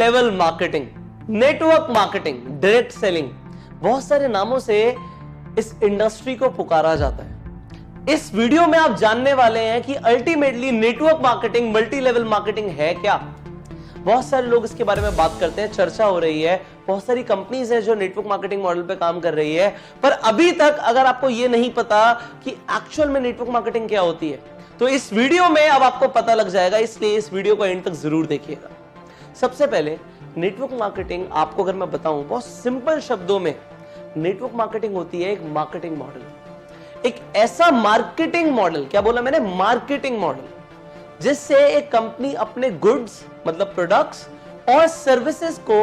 Level marketing, network marketing, direct selling, बहुत सारे नामों से इस इंडस्ट्री को पुकारा जाता है। इस वीडियो में आप जानने वाले हैं कि ultimately network marketing, multi level marketing है क्या। बहुत सारे लोग इसके बारे में बात करते हैं, चर्चा हो रही है, बहुत सारी कंपनीज है जो नेटवर्क मार्केटिंग मॉडल पे काम कर रही है, पर अभी तक अगर आपको ये नहीं पता कि एक्चुअल में नेटवर्क मार्केटिंग क्या होती है, तो इस वीडियो में अब आपको पता लग जाएगा, इसलिए इस वीडियो को एंड तक जरूर देखिएगा। सबसे पहले नेटवर्क मार्केटिंग आपको अगर मैं बताऊं बहुत सिंपल शब्दों में, नेटवर्क मार्केटिंग होती है एक मार्केटिंग मॉडल, एक ऐसा मार्केटिंग मॉडल, क्या बोला मैंने, मार्केटिंग मॉडल, जिससे एक कंपनी अपने गुड्स मतलब प्रोडक्ट्स और सर्विसेज को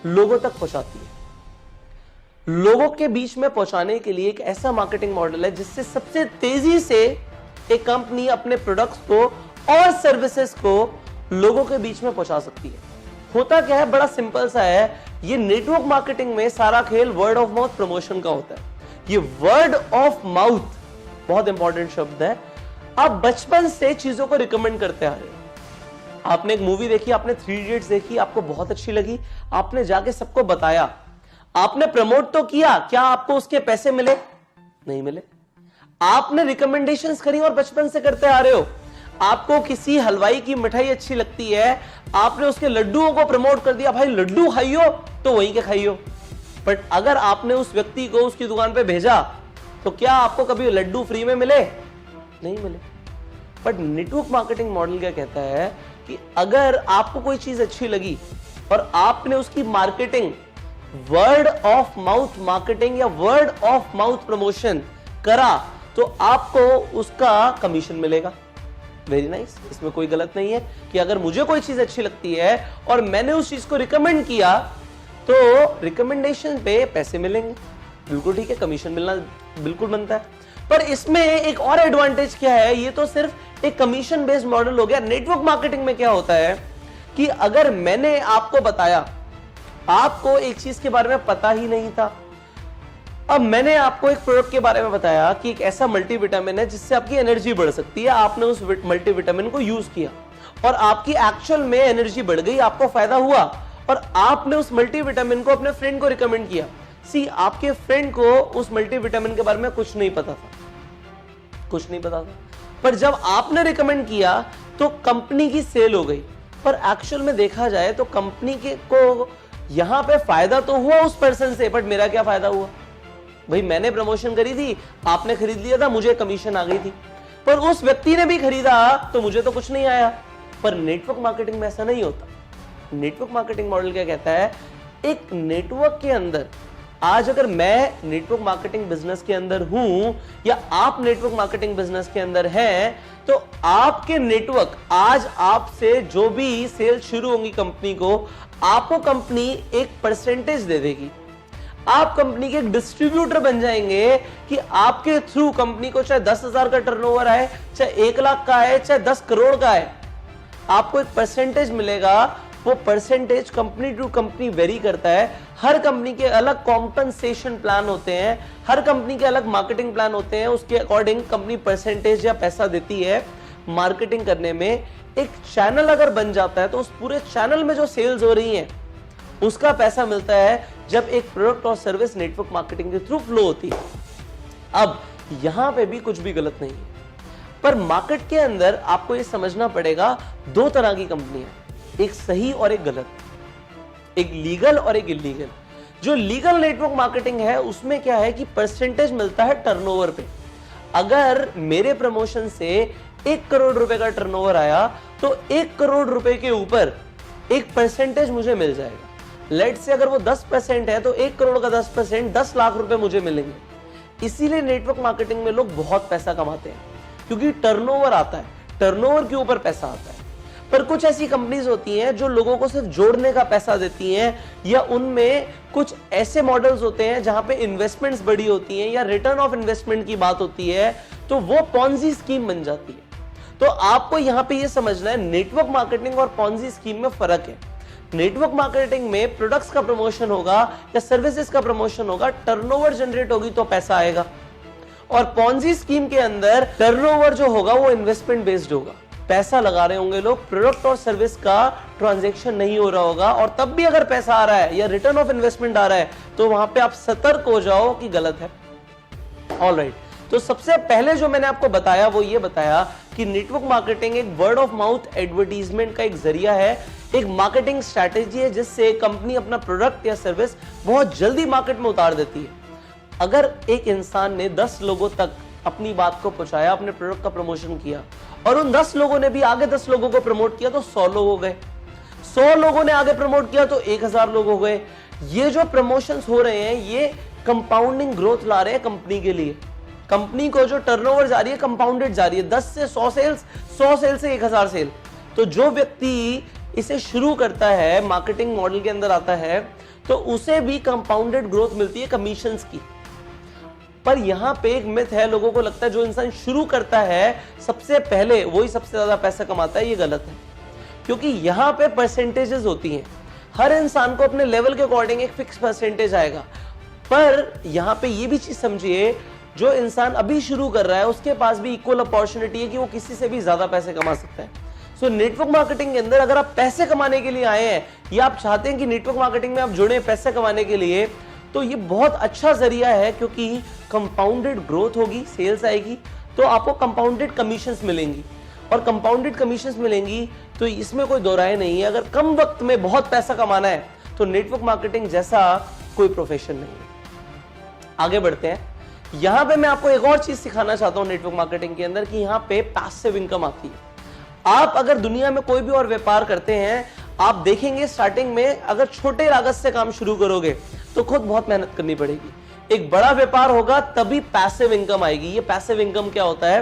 लोगों तक पहुंचाती है। लोगों के बीच में पहुंचाने के लिए एक ऐसा मार्केटिंग मॉडल है जिससे सबसे तेजी से एक कंपनी अपने प्रोडक्ट्स को और सर्विसेज को लोगों के बीच में पहुंचा सकती है। होता क्या है, बड़ा सिंपल सा है, ये नेटवर्क मार्केटिंग में सारा खेल वर्ड ऑफ माउथ प्रमोशन का होता है। ये वर्ड ऑफ माउथ बहुत इंपॉर्टेंट शब्द है। आप बचपन से चीजों को रिकमेंड करते आ रहे हो। आपने एक मूवी देखी, आपने 3 इडियट्स देखी, आपको बहुत अच्छी लगी, आपने जाके सबको बताया, आपने प्रमोट तो किया, क्या आपको उसके पैसे मिले? नहीं मिले। आपने रिकमेंडेशंस करी और बचपन से करते आ रहे हो। आपको किसी हलवाई की मिठाई अच्छी लगती है, आपने उसके लड्डुओं को प्रमोट कर दिया, भाई लड्डू खाइयो, तो वहीं के खाइयो। बट अगर आपने उस व्यक्ति को उसकी दुकान पे भेजा तो क्या आपको कभी लड्डू फ्री में मिले? नहीं मिले। बट नेटवर्क मार्केटिंग मॉडल क्या कहता है कि अगर आपको कोई चीज अच्छी लगी और आपने उसकी marketing, word of mouth marketing या वर्ड ऑफ माउथ प्रमोशन करा, तो आपको उसका कमीशन मिलेगा। वेरी नाइस, इसमें कोई गलत नहीं है कि अगर मुझे कोई चीज अच्छी लगती है और मैंने उस चीज को रिकमेंड किया तो रिकमेंडेशन पे पैसे मिलेंगे, बिल्कुल ठीक है, कमीशन मिलना बिल्कुल बनता है। पर इसमें एक और एडवांटेज क्या है, ये तो सिर्फ एक कमीशन बेस्ड मॉडल हो गया। नेटवर्क मार्केटिंग में क्या होता है कि अगर मैंने आपको बताया, आपको एक चीज के बारे में पता ही नहीं था, अब मैंने आपको एक प्रोडक्ट के बारे में बताया कि एक ऐसा मल्टीविटामिन है जिससे आपकी एनर्जी बढ़ सकती है, आपने उस मल्टीविटामिन को यूज किया और आपकी एक्चुअल में एनर्जी बढ़ गई, आपको फायदा हुआ, और आपने उस मल्टीविटामिन को अपने फ्रेंड को रिकमेंड किया। सी, आपके फ्रेंड को उस मल्टीविटामिन के बारे में कुछ नहीं पता था, पर जब आपने रिकमेंड किया तो कंपनी की सेल हो गई। पर एक्चुअल में देखा जाए तो कंपनी के को यहां पे फायदा तो हुआ उस पर्सन से, बट मेरा क्या फायदा हुआ? भाई मैंने प्रमोशन करी थी, आपने खरीद लिया था, मुझे कमीशन आ गई थी, पर उस व्यक्ति ने भी खरीदा तो मुझे तो कुछ नहीं आया। पर नेटवर्क मार्केटिंग में ऐसा नहीं होता। नेटवर्क मार्केटिंग मॉडल क्या कहता है, एक नेटवर्क के अंदर, आज अगर मैं नेटवर्क मार्केटिंग बिजनेस के अंदर हूं या आप नेटवर्क मार्केटिंग बिजनेस के अंदर हैं, तो आपके नेटवर्क, आज आपसे जो भी सेल शुरू होंगी कंपनी को, आपको कंपनी एक परसेंटेज दे देगी। आप कंपनी के एक डिस्ट्रीब्यूटर बन जाएंगे कि आपके थ्रू कंपनी को चाहे 10,000 का टर्नओवर आए, चाहे 1 लाख का आए, चाहे 10 करोड़ का आए, आपको एक परसेंटेज मिलेगा। वो percentage company to company vary करता है। हर कंपनी के अलग कॉम्पनसेशन प्लान होते हैं, हर कंपनी के अलग मार्केटिंग प्लान होते हैं, उसके अकॉर्डिंग कंपनी परसेंटेज या पैसा देती है मार्केटिंग करने में। एक चैनल अगर बन जाता है तो उस पूरे चैनल में जो सेल्स हो रही हैं उसका पैसा मिलता है जब एक प्रोडक्ट और सर्विस नेटवर्क मार्केटिंग के थ्रू फ्लो होती है। अब यहां पे भी कुछ भी गलत नहीं है, पर मार्केट के अंदर आपको यह समझना पड़ेगा, 2 तरह की कंपनियां, एक सही और एक गलत, एक लीगल और एक इलीगल। जो लीगल नेटवर्क मार्केटिंग है उसमें क्या है कि परसेंटेज मिलता है टर्नओवर पे। अगर मेरे प्रमोशन से 1 करोड़ रुपए का टर्नओवर आया तो 1 करोड़ रुपए के ऊपर एक परसेंटेज मुझे मिल जाएगा। लेट्स से अगर वो 10% है तो 1 करोड़ का 10% 10 लाख रुपए मुझे मिलेंगे। इसीलिए नेटवर्क मार्केटिंग में लोग बहुत पैसा कमाते हैं, क्योंकि टर्नओवर आता है, टर्नओवर के ऊपर पैसा आता है। पर कुछ ऐसी कंपनीज होती हैं जो लोगों को सिर्फ जोड़ने का पैसा देती हैं, या उनमें कुछ ऐसे मॉडल्स होते हैं जहां पे इन्वेस्टमेंट्स बड़ी होती हैं या रिटर्न ऑफ इन्वेस्टमेंट की बात होती है, तो वो पॉन्जी स्कीम बन जाती है। तो आपको यहां पे ये समझना है, नेटवर्क मार्केटिंग और पॉन्जी स्कीम में फर्क है। नेटवर्क मार्केटिंग में प्रोडक्ट्स का प्रमोशन होगा या सर्विसेज का प्रमोशन होगा, टर्नओवर जनरेट होगी तो पैसा आएगा। और पॉन्जी स्कीम के अंदर टर्नओवर जो होगा वो इन्वेस्टमेंट बेस्ड होगा, पैसा लगा रहे होंगे लोग, प्रोडक्ट और सर्विस का ट्रांजैक्शन नहीं हो रहा होगा, और तब भी अगर पैसा आ रहा है या रिटर्न ऑफ इन्वेस्टमेंट आ रहा है, तो वहां पे आप सतर्क हो जाओ कि गलत है। ऑलराइट, तो सबसे पहले जो मैंने आपको बताया वो ये बताया कि नेटवर्क मार्केटिंग एक वर्ड ऑफ माउथ एडवर्टीजमेंट का एक जरिया है, एक मार्केटिंग स्ट्रैटेजी है जिससे कंपनी अपना प्रोडक्ट या सर्विस बहुत जल्दी मार्केट में उतार देती है। अगर एक इंसान ने 10 लोगों तक अपनी बात को पहुंचाया, अपने प्रोडक्ट का प्रमोशन किया, और उन 10 लोगों ने भी आगे 10 लोगों को प्रमोट किया, तो 100 लोग हो गए। 100 लोगों ने आगे प्रमोट किया तो 1000 लोग हो गए। ये जो प्रमोशंस हो रहे हैं ये कंपाउंडिंग ग्रोथ ला रहे हैं कंपनी के लिए। कंपनी को जो टर्नओवर जा रही है कंपाउंडेड जा रही है, 10 से 100 सेल्स, 100 सेल से 1000 सेल। तो जो व्यक्ति इसे शुरू करता है, मार्केटिंग मॉडल के अंदर आता है, तो उसे भी कंपाउंडेड ग्रोथ मिलती है कमीशंस की। पर यहां पे एक मिथ है, लोगों को लगता है जो इंसान शुरू करता है सबसे पहले वही सबसे ज्यादा पैसा कमाता है। ये गलत है, क्योंकि यहां पे परसेंटेजेस होती हैं। हर इंसान को अपने लेवल के अकॉर्डिंग एक फिक्स परसेंटेज आएगा। पर यहां पे ये भी चीज समझिए, जो इंसान अभी शुरू कर रहा है उसके पास भी इक्वल अपॉर्चुनिटी है कि वो किसी से भी ज्यादा पैसे कमा सकता है। सो नेटवर्क मार्केटिंग के अंदर अगर आप पैसे कमाने के लिए आए हैं या आप चाहते हैं कि नेटवर्क मार्केटिंग में आप जुड़े पैसे कमाने के लिए, तो ये बहुत अच्छा जरिया है, क्योंकि कंपाउंडेड ग्रोथ होगी, सेल्स आएगी, तो आपको कंपाउंडेड कमीशंस मिलेंगी, और कंपाउंडेड कमीशंस मिलेंगी तो इसमें कोई दो राय नहीं है। अगर कम वक्त में बहुत पैसा कमाना है तो नेटवर्क मार्केटिंग जैसा कोई प्रोफेशन नहीं है। आगे बढ़ते हैं। यहां पे मैं आपको एक और चीज सिखाना चाहता हूं नेटवर्क मार्केटिंग के अंदर, कि यहां पे पैसिव इनकम आती है। आप अगर दुनिया में कोई भी और व्यापार करते हैं, आप देखेंगे स्टार्टिंग में अगर छोटे लागत से काम शुरू करोगे तो खुद बहुत मेहनत करनी पड़ेगी। एक बड़ा व्यापार होगा तभी पैसिव इनकम आएगी। ये पैसिव इनकम क्या होता है?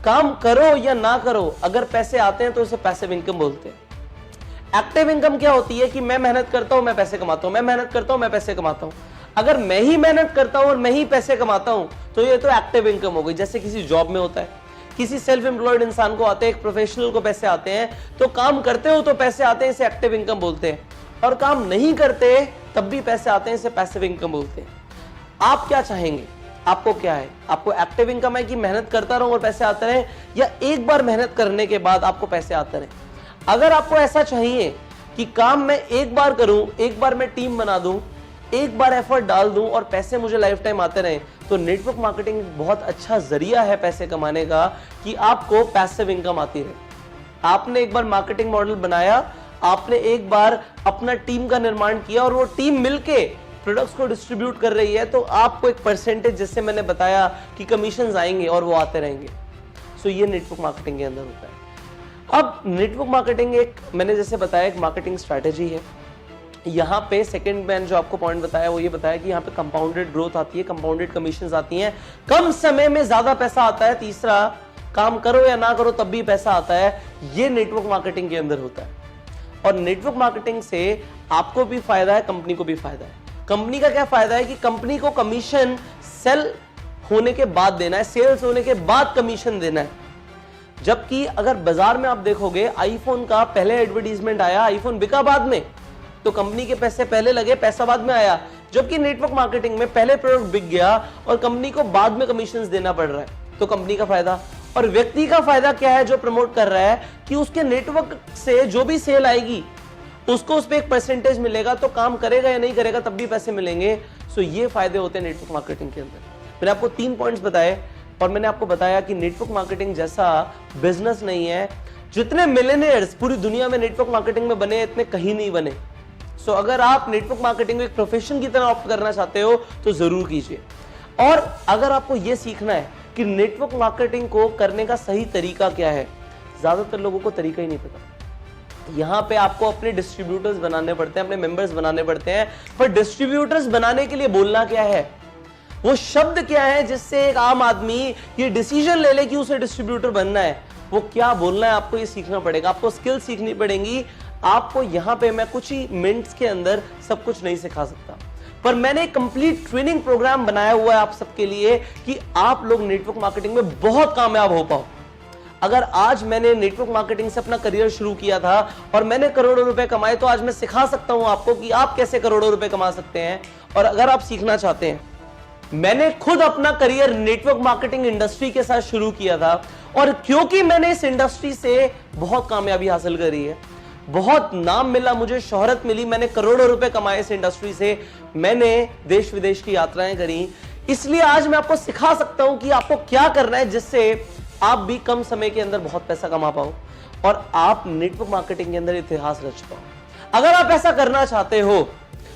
काम करो या ना करो, अगर पैसे आते हैं तो उसे पैसिव इनकम बोलते हैं। एक्टिव इनकम क्या होती है? कि मैं मेहनत करता हूं, मैं पैसे कमाता हूं, मैं मेहनत करता हूं, मैं पैसे कमाता हूं। अगर मैं ही मेहनत करता हूं और मैं ही पैसे कमाता हूं तो ये तो एक्टिव इनकम हो गई। जैसे किसी जॉब में होता है, किसी सेल्फ एम्प्लॉयड इंसान को आते हैं, एक प्रोफेशनल को पैसे आते हैं, तो काम करते हो तो पैसे आते हैं, इसे एक्टिव इनकम बोलते हैं, और काम नहीं करते तब भी पैसे आते हैं, इसे पैसिव इनकम बोलते हैं। आप क्या चाहेंगे? आपको क्या है? आपको एक्टिव इनकम है कि मेहनत करता रहूं और पैसे आते रहे, या एक बार मेहनत करने के बाद आपको पैसे आते रहे? अगर आपको ऐसा चाहिए कि काम मैं एक बार करूं, एक बार मैं टीम बना दूं, एक बार एफर्ट डाल दूं और पैसे मुझे लाइफ टाइम आते रहे, तो नेटवर्क मार्केटिंग बहुत अच्छा जरिया है पैसे कमाने का, कि आपको पैसिव इनकम आती रहे। आपने एक बार मार्केटिंग मॉडल बनाया, आपने एक बार अपना टीम का निर्माण किया और वो टीम मिलके प्रोडक्ट्स को डिस्ट्रीब्यूट कर रही है, तो आपको एक परसेंटेज, जैसे मैंने बताया कि कमीशंस आएंगे और वो आते रहेंगे। सो ये नेटवर्क मार्केटिंग के अंदर होता है। अब नेटवर्क मार्केटिंग एक, मैंने जैसे बताया, एक मार्केटिंग स्ट्रैटेजी है। यहाँ पे सेकंड मैंने जो आपको पॉइंट बताया वो ये बताया कि यहाँ पे कंपाउंडेड ग्रोथ आती है, कंपाउंडेड कमीशंस आती हैं, कम समय में ज्यादा पैसा आता है। तीसरा, काम करो या ना करो तब भी पैसा आता है। ये नेटवर्क मार्केटिंग के अंदर होता है, और नेटवर्क मार्केटिंग से आपको भी फायदा है, कंपनी को भी फायदा है। कंपनी का क्या फायदा है? कि कंपनी को कमीशन सेल होने के बाद देना है, सेल्स होने के बाद कमीशन देना है। जबकि अगर बाजार में आप देखोगे, आईफोन का पहले एडवर्टीजमेंट आया, आईफोन बिका बाद में, तो कंपनी के पैसे पहले लगे, पैसा बाद में आया। जबकि नेटवर्क मार्केटिंग में पहले प्रोडक्ट बिक गया और कंपनी को बाद में कमीशंस देना पड़ रहा है, तो कंपनी का फायदा। और व्यक्ति का फायदा क्या है जो प्रमोट कर रहा है? कि उसके नेटवर्क से जो भी सेल आएगी उसको उस पर एक परसेंटेज मिलेगा, तो काम करेगा या नहीं करेगा तब भी पैसे मिलेंगे। सो ये फायदे होते हैं नेटवर्क मार्केटिंग के अंदर। मैंने आपको 3 पॉइंट्स बताए, और मैंने आपको बताया कि नेटवर्क मार्केटिंग जैसा बिजनेस नहीं है। जितने मिलियनेयर्स पूरी दुनिया में नेटवर्क मार्केटिंग में बने, इतने कहीं नहीं बने। सो अगर आप नेटवर्क मार्केटिंग को एक प्रोफेशन की तरह ऑप्ट करना चाहते हो तो जरूर कीजिए। और अगर आपको यह सीखना है कि नेटवर्क मार्केटिंग को करने का सही तरीका क्या है, ज्यादातर लोगों को तरीका ही नहीं पता। यहां पे आपको अपने डिस्ट्रीब्यूटर्स बनाने पड़ते हैं, अपने मेंबर्स बनाने पड़ते हैं। पर डिस्ट्रीब्यूटर्स बनाने के लिए बोलना क्या है, वो शब्द क्या है जिससे एक आम आदमी ये डिसीजन ले ले कि उसे डिस्ट्रीब्यूटर बनना है, वो क्या बोलना है, आपको ये सीखना पड़ेगा। आपको स्किल सीखनी पड़ेगी। आपको यहां पे मैं कुछ ही मिनट्स के अंदर सब कुछ नहीं सिखा सकता, पर मैंने एक कंप्लीट ट्रेनिंग प्रोग्राम बनाया हुआ है आप सबके लिए कि आप लोग नेटवर्क मार्केटिंग में बहुत कामयाब हो पाओ। अगर आज मैंने नेटवर्क मार्केटिंग से अपना करियर शुरू किया था और मैंने करोड़ों रुपए कमाए, तो आज मैं सिखा सकता हूं आपको कि आप कैसे करोड़ों रुपए कमा सकते हैं। और अगर आप सीखना चाहते हैं, मैंने खुद अपना करियर नेटवर्क मार्केटिंग इंडस्ट्री के साथ शुरू किया था, और क्योंकि मैंने इस इंडस्ट्री से बहुत कामयाबी हासिल करी है, बहुत नाम मिला, मुझे शोहरत मिली, मैंने करोड़ों रुपए कमाए इस इंडस्ट्री से, मैंने देश विदेश की यात्राएं करी। इसलिए आज मैं आपको सिखा सकता हूं कि आपको क्या करना है जिससे आप भी कम समय के अंदर बहुत पैसा कमा पाओ और आप नेटवर्क मार्केटिंग के अंदर इतिहास रच पाओ। अगर आप ऐसा करना चाहते हो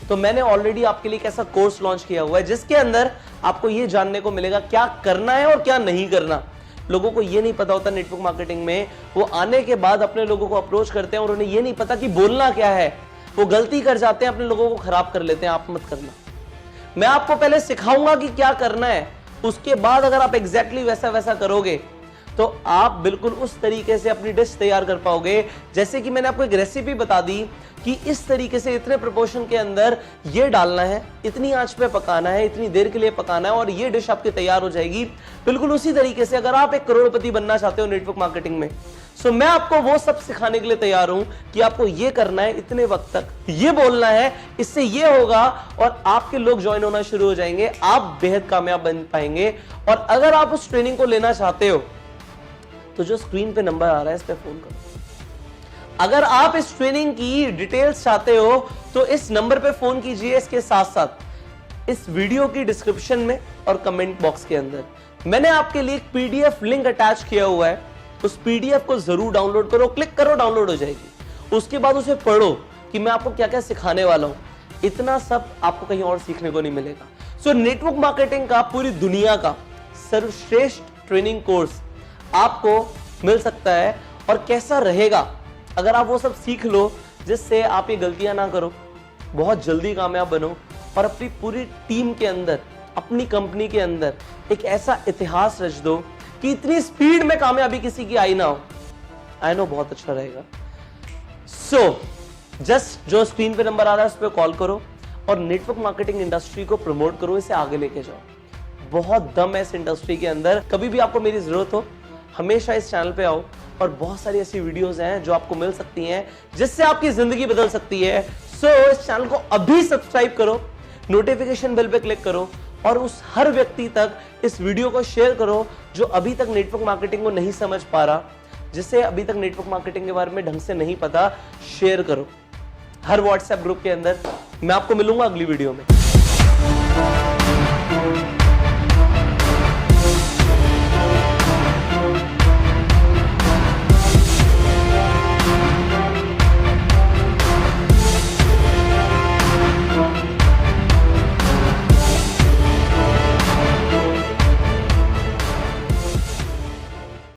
तो मैंने ऑलरेडी आपके लिए एक ऐसा कोर्स लॉन्च किया हुआ है जिसके अंदर आपको यह जानने को मिलेगा क्या करना है और क्या नहीं करना। लोगों को यह नहीं पता होता नेटवर्क मार्केटिंग में, वो आने के बाद अपने लोगों को अप्रोच करते हैं और उन्हें यह नहीं पता कि बोलना क्या है, वो गलती कर जाते हैं, अपने लोगों को खराब कर लेते हैं। आप मत करना। मैं आपको पहले सिखाऊंगा कि क्या करना है, उसके बाद अगर आप एग्जैक्टली वैसा करोगे तो आप बिल्कुल उस तरीके से अपनी डिश तैयार कर पाओगे। जैसे कि मैंने आपको एक रेसिपी बता दी कि इस तरीके से इतने प्रोपोर्शन के अंदर ये डालना है, इतनी आंच पे पकाना है, इतनी देर के लिए पकाना है और ये डिश आपकी तैयार हो जाएगी। बिल्कुल उसी तरीके से अगर आप एक करोड़पति बनना चाहते हो नेटवर्क मार्केटिंग में, सो मैं आपको वो सब सिखाने के लिए तैयार हूं कि आपको ये करना है, इतने वक्त तक ये बोलना है, इससे ये होगा और आपके लोग ज्वाइन होना शुरू हो जाएंगे, आप बेहद कामयाब बन पाएंगे। और अगर आप उस ट्रेनिंग को लेना चाहते हो तो जो स्क्रीन पे नंबर आ रहा है इस पे फोन करो। अगर आप इस ट्रेनिंग की डिटेल्स चाहते हो तो इस नंबर पे फोन कीजिए। इसके साथ साथ इस वीडियो की डिस्क्रिप्शन में और कमेंट बॉक्स के अंदर मैंने आपके लिए एक पीडीएफ लिंक अटैच किया हुआ है, उस पीडीएफ को जरूर डाउनलोड करो, क्लिक करो, डाउनलोड हो जाएगी। उसके बाद उसे पढ़ो कि मैं आपको क्या क्या सिखाने वाला हूं। इतना सब आपको कहीं और सीखने को नहीं मिलेगा। सो नेटवर्क मार्केटिंग का पूरी दुनिया का सर्वश्रेष्ठ ट्रेनिंग कोर्स आपको मिल सकता है। और कैसा रहेगा अगर आप वो सब सीख लो जिससे आप ये गलतियां ना करो, बहुत जल्दी कामयाब बनो और अपनी पूरी टीम के अंदर, अपनी कंपनी के अंदर एक ऐसा इतिहास रच दो कि इतनी स्पीड में कामयाबी किसी की आई ना हो। आई नो बहुत अच्छा रहेगा। सो जस्ट जो स्क्रीन पे नंबर आ रहा है उस पर कॉल करो और नेटवर्क मार्केटिंग इंडस्ट्री को प्रमोट करो, इसे आगे लेके जाओ। बहुत दम है इस इंडस्ट्री के अंदर। कभी भी आपको मेरी जरूरत हो हमेशा इस चैनल पे आओ और बहुत सारी ऐसी वीडियोस हैं जो आपको मिल सकती हैं जिससे आपकी जिंदगी बदल सकती है। सो इस चैनल को अभी सब्सक्राइब करो, नोटिफिकेशन बेल पे क्लिक करो और उस हर व्यक्ति तक इस वीडियो को शेयर करो जो अभी तक नेटवर्क मार्केटिंग को नहीं समझ पा रहा, जिसे अभी तक नेटवर्क मार्केटिंग के बारे में ढंग से नहीं पता। शेयर करो हर व्हाट्सएप ग्रुप के अंदर। मैं आपको मिलूंगा अगली वीडियो में।